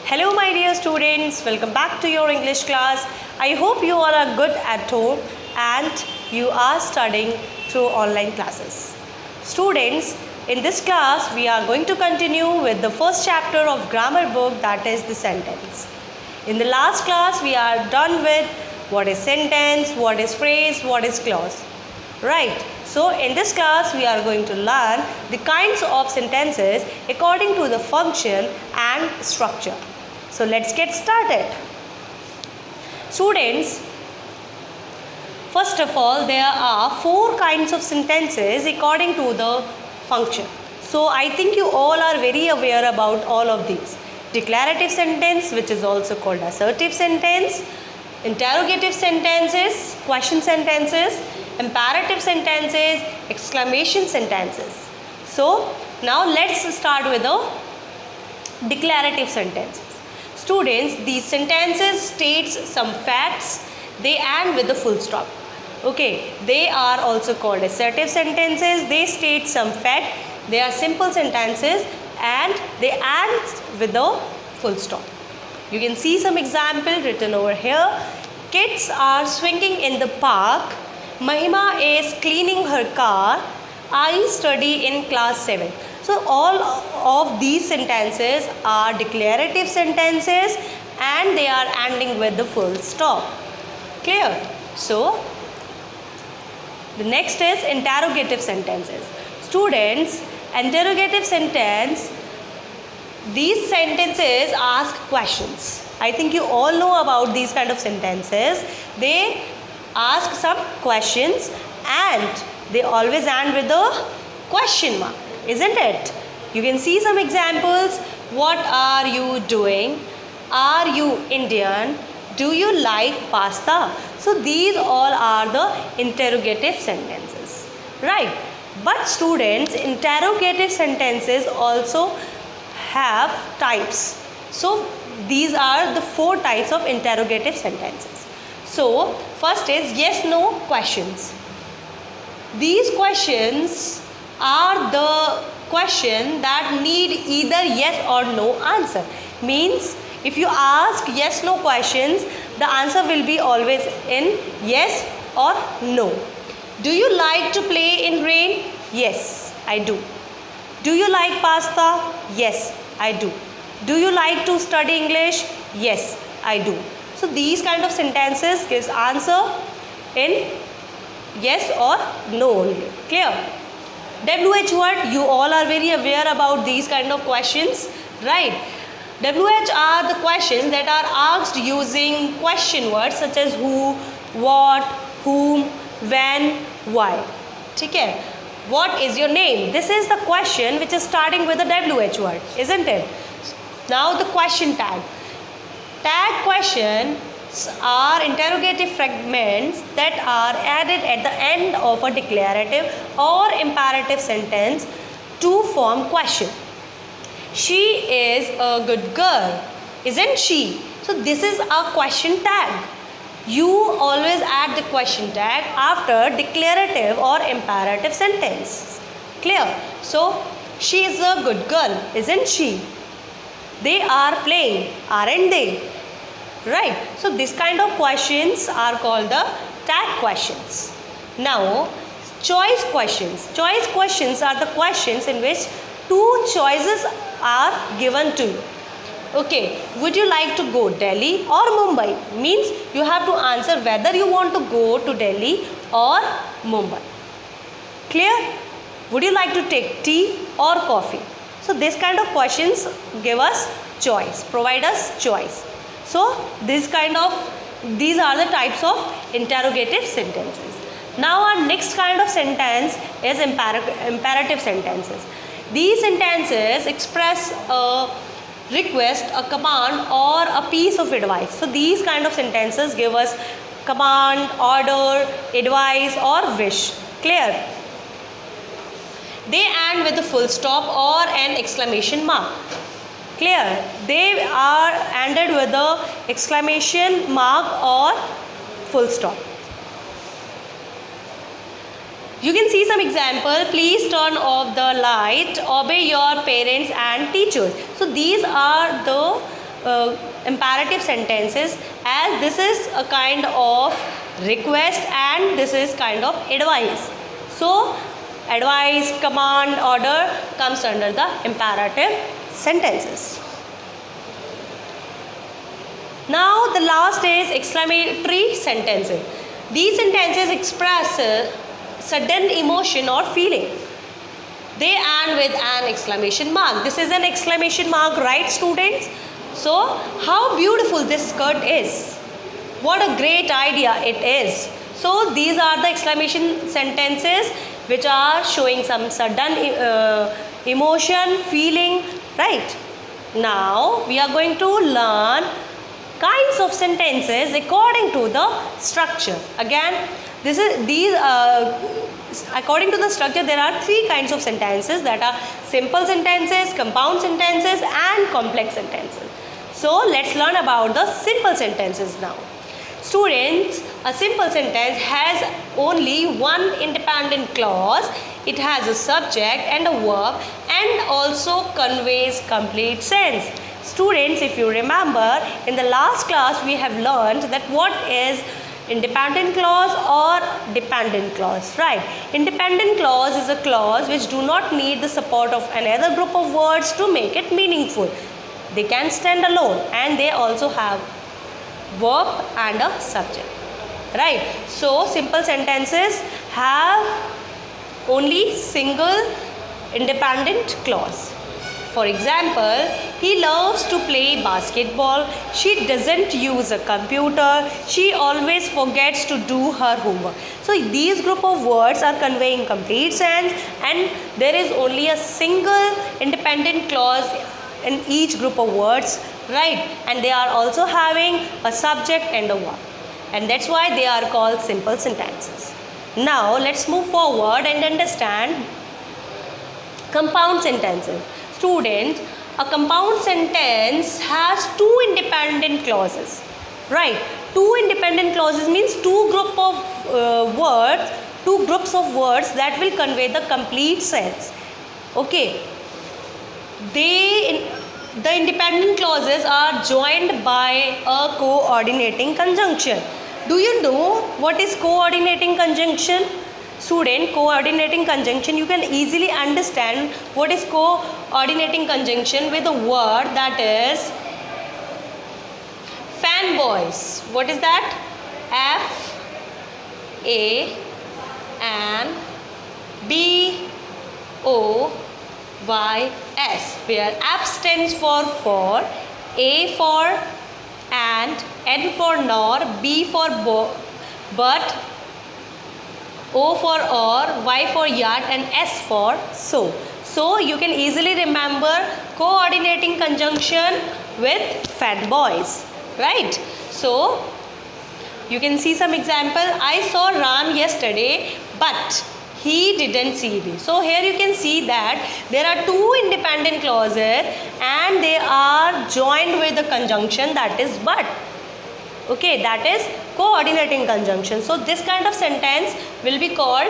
Hello my dear students, welcome back to your English class. I hope you all are good at home and you are studying through online classes. Students, in this class we are going to continue with the first chapter of grammar book, that is the sentence. In the last class we are done with what is sentence, what is phrase, what is clause. Right. So in this class we are going to learn the kinds of sentences according to the function and structure. So let's get started. Students, first of all there are 4 kinds of sentences according to the function. So I think you all are very aware about all of these. Declarative sentence, which is also called assertive sentence, interrogative sentences, question sentences, imperative sentences, exclamation sentences. So now let's start with the declarative sentences. Students, these sentences states some facts, they end with the full stop. Okay, they are also called assertive sentences, they state some fact, they are simple sentences and they end with the full stop. You can see some example written over here. Kids are swinging in the park. Mahima is cleaning her car. I study in class 7. So all of these sentences are declarative sentences and they are ending with the full stop. Clear? So the next is interrogative sentences. Students, interrogative sentence, these sentences ask questions. I think you all know about these kind of sentences. They ask some questions and they always end with a question mark, isn't it? You can see some examples. What are you doing? Are you Indian? Do you like pasta? So these all are the interrogative sentences, right? But students, interrogative sentences also have types. So these are the 4 types of interrogative sentences. So first is yes no questions. These questions are the question that need either yes or no answer. Means if you ask yes no questions, the answer will be always in yes or no. Do you like to play in rain? Yes, I do. Do you like pasta? Yes, I do. Do you like to study English? Yes, I do. So these kind of sentences gives answer in yes or no only. Clear? WH word, you all are very aware about these kind of questions, right? WH are the questions that are asked using question words such as who, what, whom, when, why. Okay? What is your name? This is the question which is starting with a WH word, isn't it? Now the question tag. Tag questions are interrogative fragments that are added at the end of a declarative or imperative sentence to form question. She is a good girl, isn't she? So this is a question tag. You always add the question tag after declarative or imperative sentence. Clear? So she is a good girl, isn't she? They are playing, aren't they? Right. So this kind of questions are called the tag questions. Now choice questions. Choice questions are the questions in which 2 choices are given to you. Okay, would you like to go Delhi or Mumbai? Means you have to answer whether you want to go to Delhi or Mumbai. Clear? Would you like to take tea or coffee? So this kind of questions give us choice, provide us choice. So these are the types of interrogative sentences. Now our next kind of sentence is imperative sentences. These sentences express a request, a command or a piece of advice. So these kind of sentences give us command, order, advice or wish. Clear? They end with a full stop or an exclamation mark. Clear? They are ended with the exclamation mark or full stop. You can see some example. Please turn off the light. Obey your parents and teachers. So these are the imperative sentences, as this is a kind of request and this is kind of advice. So advice, command, order comes under the imperative sentences. Now the last is exclamatory sentences. These sentences express sudden emotion or feeling. They end with an exclamation mark. This is an exclamation mark, right students? So how beautiful this skirt is. What a great idea it is. So these are the exclamation sentences which are showing some sudden emotion, feeling, right? Now we are going to learn kinds of sentences according to the structure. Again, according to the structure, there are three kinds of sentences, that are simple sentences, compound sentences and complex sentences. So let's learn about the simple sentences now. Students, a simple sentence has only one independent clause. It has a subject and a verb and also conveys complete sense. Students, if you remember, in the last class we have learned that what is independent clause or dependent clause, right? Independent clause is a clause which do not need the support of another group of words to make it meaningful. They can stand alone and they also have verb and a subject, right? So simple sentences have only single independent clause. For example, he loves to play basketball. She doesn't use a computer. She always forgets to do her homework. So these group of words are conveying complete sense and there is only a single independent clause in each group of words, right? And they are also having a subject and a verb. And that's why they are called simple sentences. Now let's move forward and understand compound sentences. Student, a compound sentence has two independent clauses, right? Two independent clauses means two groups of words that will convey the complete sense. Okay, the independent clauses are joined by a coordinating conjunction. Do you know what is coordinating conjunction? Student, coordinating conjunction, you can easily understand what is coordinating conjunction with a word that is fanboys. What is that? FANBOYS, where F stands for, A for and, N for nor, B for but, O for or, Y for yard and S for so. So you can easily remember coordinating conjunction with fanboys, right? So you can see some example. I saw Ram yesterday but he didn't see me. So here you can see that there are two independent clauses and they are joined with the conjunction that is but. Okay, that is coordinating conjunction. So this kind of sentence will be called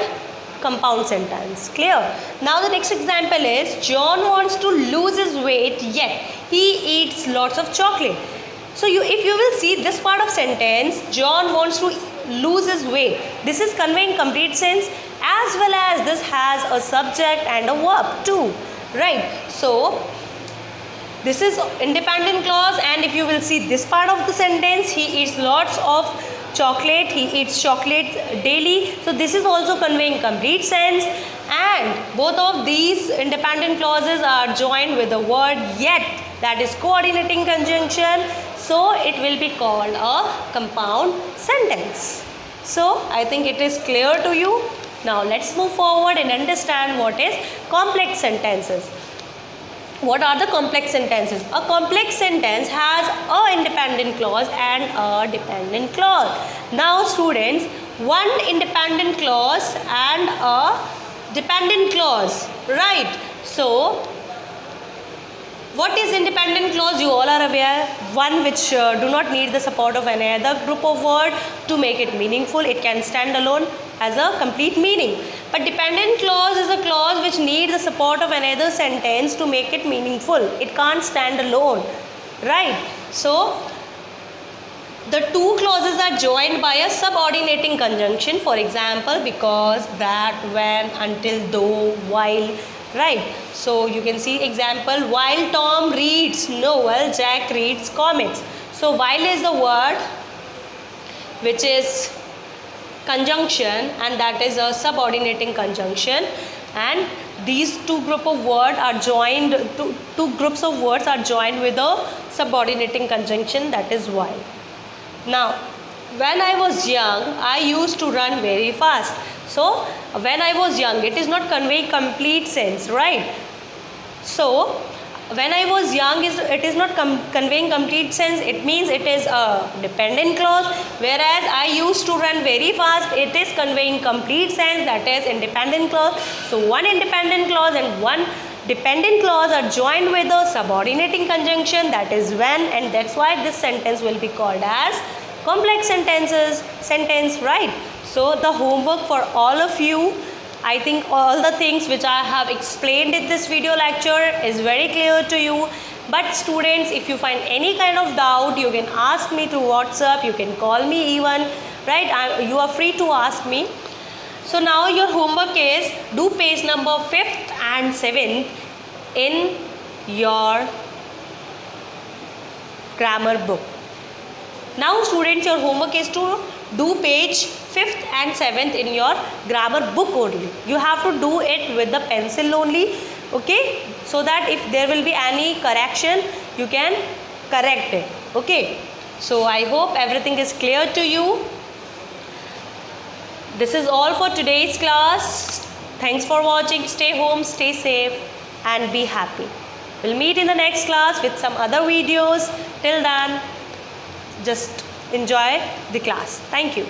compound sentence. Clear? Now the next example is John wants to lose his weight yet he eats lots of chocolate. So if you will see this part of sentence, John wants to lose his weight. This is conveying complete sense as well as this has a subject and a verb too, right? So this is independent clause and if you will see this part of the sentence, he eats lots of chocolate, he eats chocolate daily. So this is also conveying complete sense and both of these independent clauses are joined with the word yet, that is coordinating conjunction. So it will be called a compound sentence. So I think it is clear to you. Now let's move forward and understand what is complex sentences. What are the complex sentences? A complex sentence has a independent clause and a dependent clause. Now students, one independent clause and a dependent clause, right? So what is independent clause? You all are aware. One which do not need the support of any other group of word to make it meaningful. It can stand alone as a complete meaning. But dependent clause is a clause which needs the support of another sentence to make it meaningful. It can't stand alone. right? So the two clauses are joined by a subordinating conjunction. For example, because, that, when, until, though, while, right? So you can see example, while Tom reads novel, Jack reads comics. So while is the word which is conjunction, and that is a subordinating conjunction, and these two groups of words are joined, two groups of words are joined with a subordinating conjunction, that is while. Now, when I was young, I used to run very fast. So, when I was young, it is not conveying complete sense, right? So, when I was young, it is not conveying complete sense. It means it is a dependent clause. Whereas I used to run very fast, it is conveying complete sense, that is independent clause. So, one independent clause and one dependent clause are joined with a subordinating conjunction, that is when, and that's why this sentence will be called as complex sentence, right? So the homework for all of you, I think all the things which I have explained in this video lecture is very clear to you. But students, if you find any kind of doubt, you can ask me through WhatsApp, you can call me even, right? You are free to ask me. So now your homework is do page number 5th and 7th in your grammar book. Now students, your homework is to do page 5th and 7th in your grammar book only. You have to do it with the pencil only, okay? So that if there will be any correction, you can correct it, okay? So I hope everything is clear to you. This is all for today's class. Thanks for watching. Stay home, stay safe, and be happy. We'll meet in the next class with some other videos. Till then, just enjoy the class. Thank you.